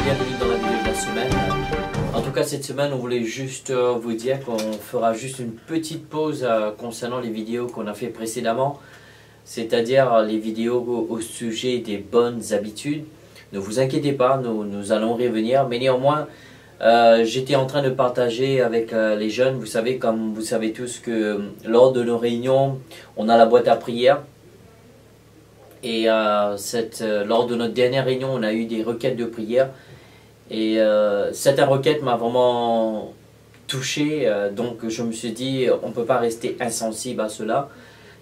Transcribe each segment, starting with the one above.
bienvenue dans la vidéo de la semaine. En tout cas, cette semaine, on voulait juste vous dire qu'on fera juste une petite pause concernant les vidéos qu'on a fait précédemment, c'est-à-dire les vidéos au sujet des bonnes habitudes. Ne vous inquiétez pas, nous allons revenir, mais néanmoins, j'étais en train de partager avec les jeunes, vous savez, comme vous savez tous que lors de nos réunions, on a la boîte à prière. Et lors de notre dernière réunion, on a eu des requêtes de prière. Et cette requête m'a vraiment touché. Donc je me suis dit, on ne peut pas rester insensible à cela.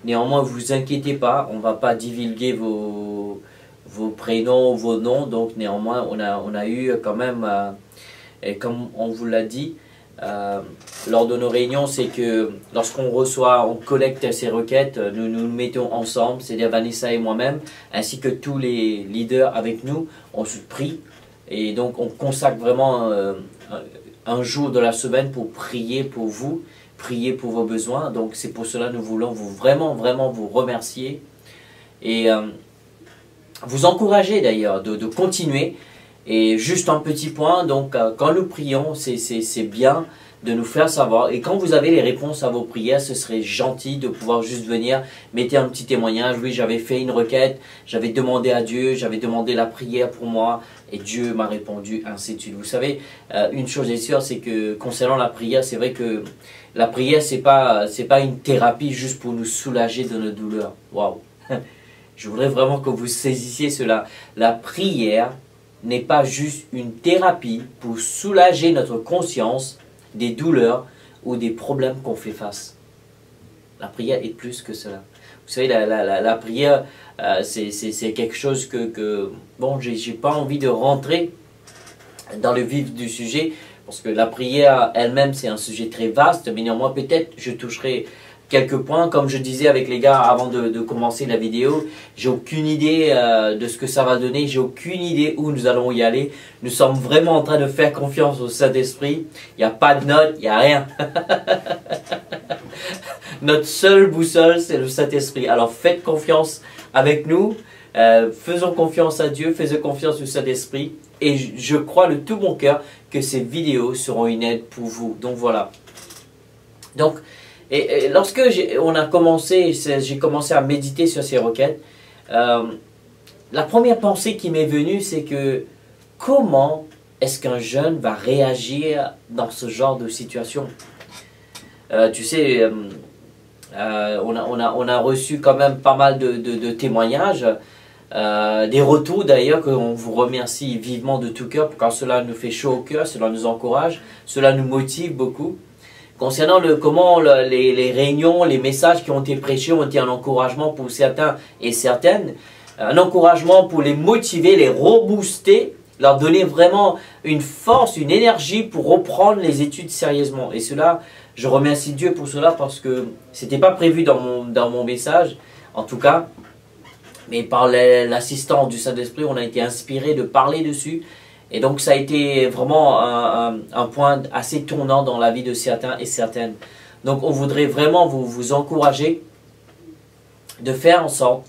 Néanmoins, ne vous inquiétez pas, on ne va pas divulguer vos prénoms, vos noms. Donc néanmoins, on a eu quand même, et comme on vous l'a dit, lors de nos réunions, c'est que lorsqu'on reçoit, on collecte ces requêtes, nous nous mettons ensemble, c'est-à-dire Vanessa et moi-même, ainsi que tous les leaders avec nous, on se prie et donc on consacre vraiment un jour de la semaine pour prier pour vous, prier pour vos besoins. Donc c'est pour cela que nous voulons vraiment vous remercier et vous encourager d'ailleurs de continuer. Et juste un petit point, donc quand nous prions, c'est bien de nous faire savoir. Et quand vous avez les réponses à vos prières, ce serait gentil de pouvoir juste venir, mettez un petit témoignage. Oui, j'avais fait une requête, j'avais demandé à Dieu, j'avais demandé la prière pour moi, et Dieu m'a répondu, ainsi de suite. Vous savez, une chose est sûre, c'est que concernant la prière, c'est vrai que la prière, c'est pas une thérapie juste pour nous soulager de nos douleurs. Waouh! Je voudrais vraiment que vous saisissiez cela. La prière n'est pas juste une thérapie pour soulager notre conscience des douleurs ou des problèmes qu'on fait face. La prière est plus que cela. Vous savez, la prière, c'est quelque chose bon, j'ai pas envie de rentrer dans le vif du sujet, parce que la prière elle-même, c'est un sujet très vaste, mais néanmoins, peut-être, je toucherai quelques points. Comme je disais avec les gars avant de commencer la vidéo, j'ai aucune idée de ce que ça va donner, j'ai aucune idée où nous allons y aller. Nous sommes vraiment en train de faire confiance au Saint-Esprit. Il n'y a pas de notes, il n'y a rien. Notre seule boussole, c'est le Saint-Esprit. Alors faites confiance avec nous, faisons confiance à Dieu, faisons confiance au Saint-Esprit. Et je crois de tout mon cœur que ces vidéos seront une aide pour vous. Donc voilà. Donc, et lorsque j'ai commencé à méditer sur ces requêtes, la première pensée qui m'est venue, c'est que comment est-ce qu'un jeune va réagir dans ce genre de situation? Tu sais, on a reçu quand même pas mal de témoignages, des retours d'ailleurs, qu'on vous remercie vivement de tout cœur, car cela nous fait chaud au cœur, cela nous encourage, cela nous motive beaucoup. Concernant comment les réunions, les messages qui ont été prêchés ont été un encouragement pour certains et certaines, un encouragement pour les motiver, les rebooster, leur donner vraiment une force, une énergie pour reprendre les études sérieusement. Et cela, je remercie Dieu pour cela, parce que c'était pas prévu dans mon message, en tout cas, mais par l'assistance du Saint-Esprit, on a été inspiré de parler dessus. Et donc ça a été vraiment un point assez tournant dans la vie de certains et certaines. Donc on voudrait vraiment vous encourager de faire en sorte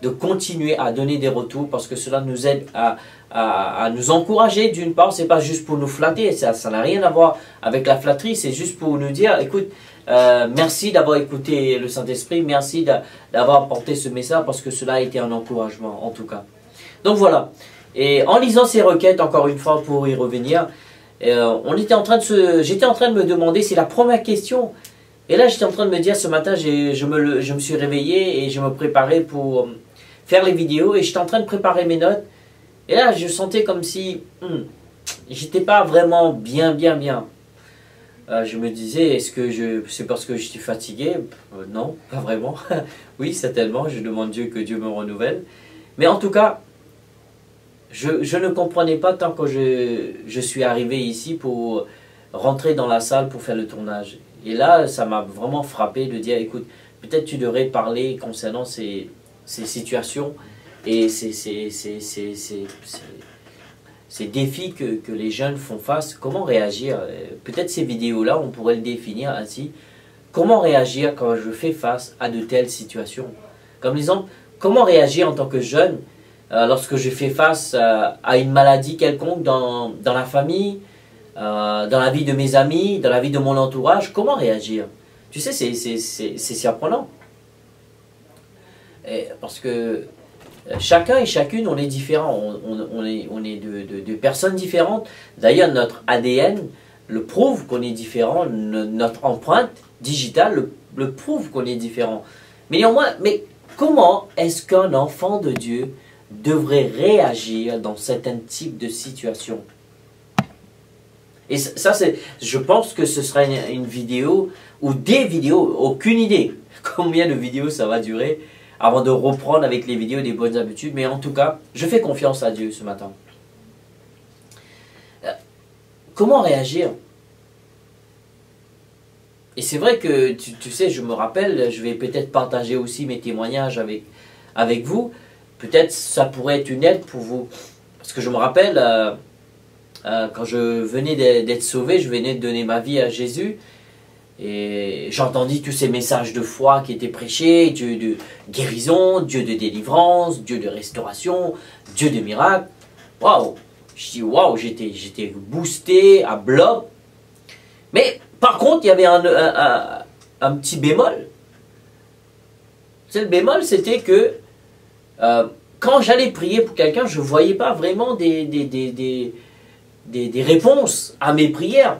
de continuer à donner des retours, parce que cela nous aide à nous encourager. D'une part, c'est pas juste pour nous flatter, ça n'a rien à voir avec la flatterie, c'est juste pour nous dire, écoute, merci d'avoir écouté le Saint-Esprit, merci d'avoir apporté ce message, parce que cela a été un encouragement en tout cas. Donc voilà. Et en lisant ces requêtes, encore une fois pour y revenir, j'étais en train de me demander, c'est la première question. Et là, j'étais en train de me dire, ce matin, je me suis réveillé et je me préparais pour faire les vidéos. Et j'étais en train de préparer mes notes. Et là, je sentais comme si j'étais pas vraiment bien. Je me disais, est-ce que c'est parce que je suis fatigué? Non, pas vraiment. Oui, certainement, je demande Dieu que Dieu me renouvelle. Mais en tout cas, je ne comprenais pas tant que je suis arrivé ici pour rentrer dans la salle pour faire le tournage. Et là, ça m'a vraiment frappé de dire, écoute, peut-être tu devrais parler concernant ces situations et ces défis que les jeunes font face. Comment réagir? Peut-être ces vidéos-là, on pourrait le définir ainsi. Comment réagir quand je fais face à de telles situations? Comme exemple, comment réagir en tant que jeune lorsque je fais face à une maladie quelconque dans la famille, dans la vie de mes amis, dans la vie de mon entourage, comment réagir? Tu sais, c'est surprenant. Parce que chacun et chacune, on est différents, on est de personnes différentes. D'ailleurs, notre ADN le prouve qu'on est différent, notre empreinte digitale le prouve qu'on est différent. Mais néanmoins, mais comment est-ce qu'un enfant de Dieu devrait réagir dans certains types de situations? Et ça, je pense que ce sera une vidéo ou des vidéos, aucune idée combien de vidéos ça va durer avant de reprendre avec les vidéos des bonnes habitudes. Mais en tout cas, je fais confiance à Dieu ce matin. Comment réagir? Et c'est vrai que, tu sais, je me rappelle, je vais peut-être partager aussi mes témoignages avec vous. Peut-être ça pourrait être une aide pour vous. Parce que je me rappelle, quand je venais d'être sauvé, je venais de donner ma vie à Jésus. Et j'entendis tous ces messages de foi qui étaient prêchés, Dieu de guérison, Dieu de délivrance, Dieu de restauration, Dieu de miracles. Waouh! Je dis waouh, j'étais boosté à bloc. Mais par contre, il y avait un petit bémol. Le bémol, c'était que quand j'allais prier pour quelqu'un, je ne voyais pas vraiment des réponses à mes prières.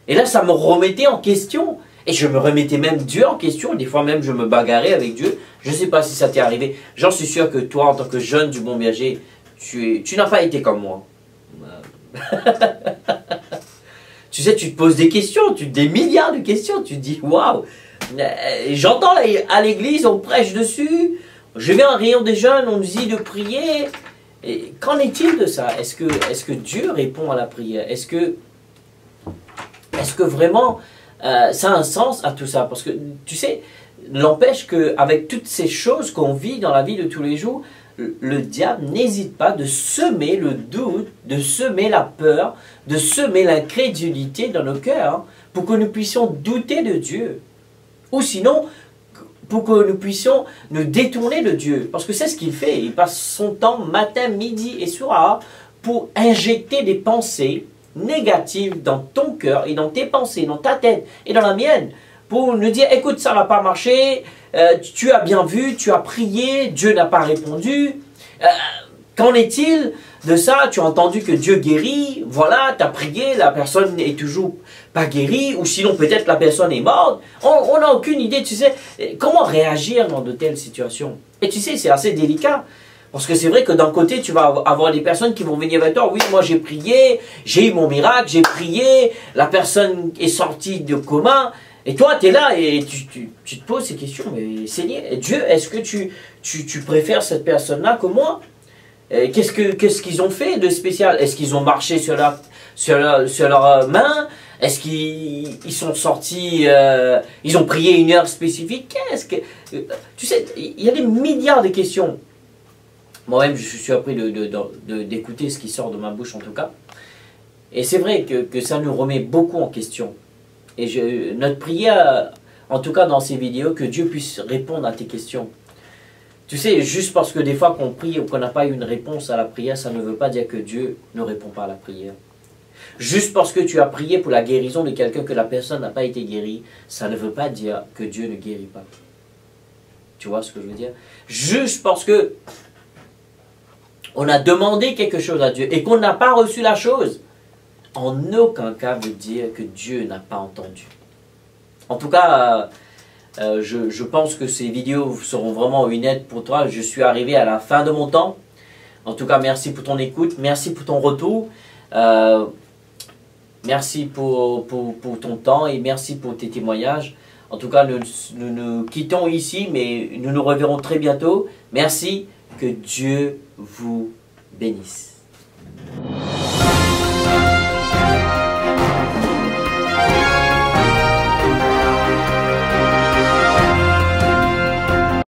Et là, ça me remettait en question. Et je me remettais même Dieu en question. Des fois même, je me bagarrais avec Dieu. Je ne sais pas si ça t'est arrivé. J'en suis sûr que toi, en tant que jeune du Bon Berger, tu n'as pas été comme moi. Tu sais, tu te poses des questions, des milliards de questions. Tu te dis, waouh, j'entends à l'église, on prêche dessus. Je vais en rayon des jeunes, on nous dit de prier. Qu'en est-il de ça? Est-ce que Dieu répond à la prière? Est-ce que vraiment ça a un sens à tout ça? Parce que tu sais, n'empêche qu'avec toutes ces choses qu'on vit dans la vie de tous les jours, le diable n'hésite pas de semer le doute, de semer la peur, de semer l'incrédulité dans nos cœurs, hein, pour que nous puissions douter de Dieu. Ou sinon, pour que nous puissions nous détourner de Dieu. Parce que c'est ce qu'il fait. Il passe son temps matin, midi et soir pour injecter des pensées négatives dans ton cœur et dans tes pensées, dans ta tête et dans la mienne. Pour nous dire, écoute, ça va pas marcher, tu as bien vu, tu as prié, Dieu n'a pas répondu. Qu'en est-il de ça? Tu as entendu que Dieu guérit, voilà, tu as prié, la personne n'est toujours pas guérie, ou sinon peut-être la personne est morte. On n'a aucune idée, tu sais, comment réagir dans de telles situations. Et tu sais, c'est assez délicat. Parce que c'est vrai que d'un côté, tu vas avoir des personnes qui vont venir vers toi. Oui, moi j'ai prié, j'ai eu mon miracle, j'ai prié, la personne est sortie de coma. Et toi, tu es là et tu te poses ces questions. Mais Seigneur, Dieu, est-ce que tu préfères cette personne-là que moi? Qu'est-ce qu'ils ont fait de spécial? Est-ce qu'ils ont marché sur leurs mains? Est-ce qu'ils sont sortis, ils ont prié une heure spécifique? Tu sais, il y a des milliards de questions. Moi-même, je suis appris d'écouter ce qui sort de ma bouche en tout cas. Et c'est vrai que ça nous remet beaucoup en question. Et notre prière, en tout cas dans ces vidéos, que Dieu puisse répondre à tes questions. Tu sais, juste parce que des fois qu'on prie ou qu'on n'a pas eu une réponse à la prière, ça ne veut pas dire que Dieu ne répond pas à la prière. Juste parce que tu as prié pour la guérison de quelqu'un que la personne n'a pas été guérie, ça ne veut pas dire que Dieu ne guérit pas. Tu vois ce que je veux dire? Juste parce que on a demandé quelque chose à Dieu et qu'on n'a pas reçu la chose, en aucun cas veut dire que Dieu n'a pas entendu. En tout cas, je pense que ces vidéos seront vraiment une aide pour toi. Je suis arrivé à la fin de mon temps. En tout cas, merci pour ton écoute, merci pour ton retour. Merci pour ton temps et merci pour tes témoignages. En tout cas, nous quittons ici, mais nous nous reverrons très bientôt. Merci, que Dieu vous bénisse.